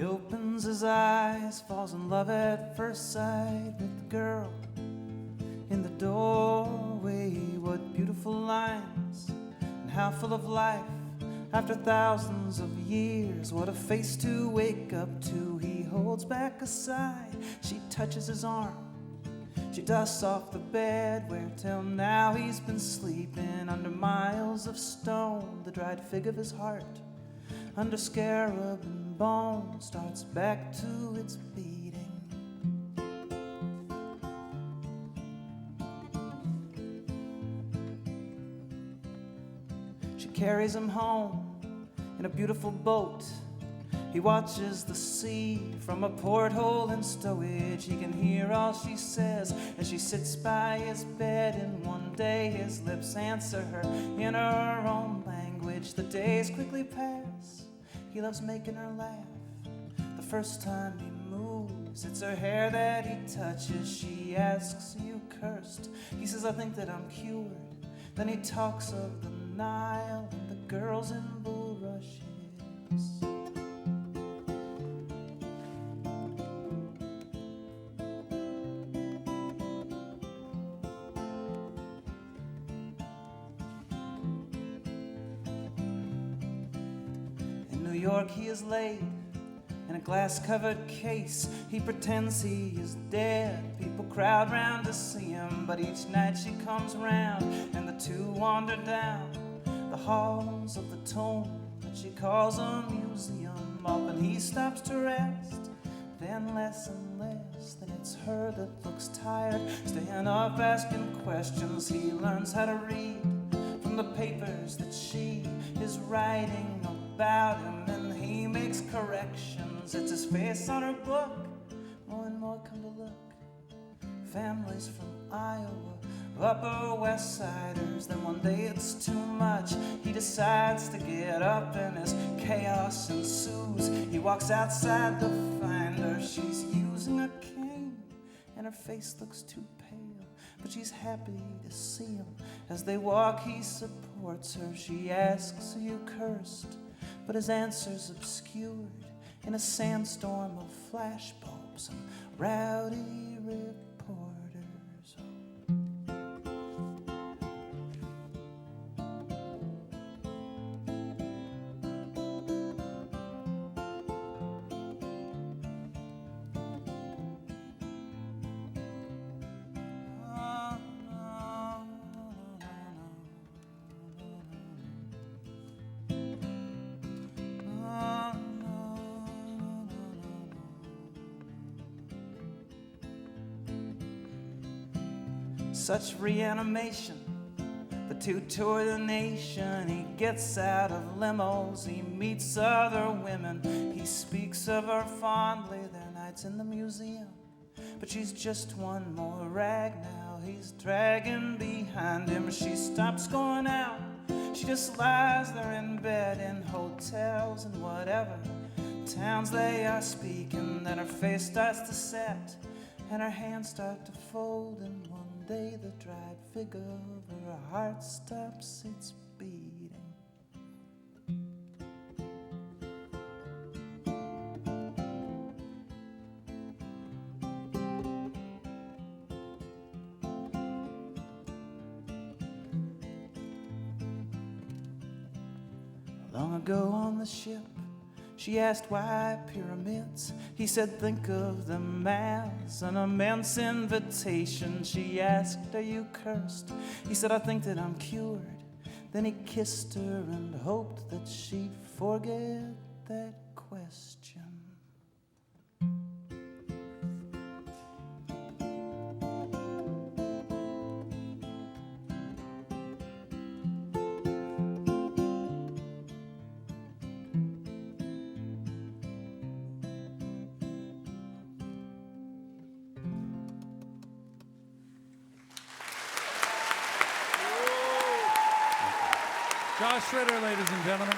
opens his eyes, falls in love at first sight with the girl in the doorway. What beautiful lines, and how full of life after thousands of years. What a face to wake up to. He holds back a sigh, she touches his arm, she dusts off the bed where till now he's been sleeping under miles of stone. The dried fig of his heart under scarab and bone starts back to its beating. She carries him home in a beautiful boat. He watches the sea from a porthole in stowage. He can hear all she says as she sits by his bed, and one day his lips answer her in her own language. The days quickly pass, he loves making her laugh. The first time he moves, it's her hair that he touches. She asks, "You cursed?" He says, "I think that I'm cured." Then he talks of the Nile and the girls in bulrushes. In New York he is laid in a glass-covered case. He pretends he is dead. People crowd round to see him, but each night she comes round and the two wander down the halls of the tomb that she calls a museum. Often he stops to rest, then less and less. Then it's her that looks tired, staying up asking questions. He learns how to read from the papers that she is writing about him, and he makes corrections. It's his face on her book. More and more come to look families from Iowa, Upper West Siders. Then one day it's too much. He decides to get up and as chaos ensues, he walks outside to find her. She's using a cane and her face looks too pale, but she's happy to see him. As they walk, he supports her. She asks, "Are you cursed?" But his answer's obscured in a sandstorm of flashbulbs and rowdy reporters. Such reanimation, the two tour the nation. He gets out of limos, he meets other women. He speaks of her fondly, their nights in the museum. But she's just one more rag now he's dragging behind him. She stops going out, she just lies there in bed, in hotels and whatever towns they are speaking. Then her face starts to set and her hands start to fold, and one day the dried fig of her heart stops its beating. Long ago on the ship, she asked why pyramids. He said, "Think of them as an immense invitation." She asked, "Are you cursed?" He said, "I think that I'm cured." Then he kissed her and hoped that she'd forget that question. Josh Ritter, ladies and gentlemen.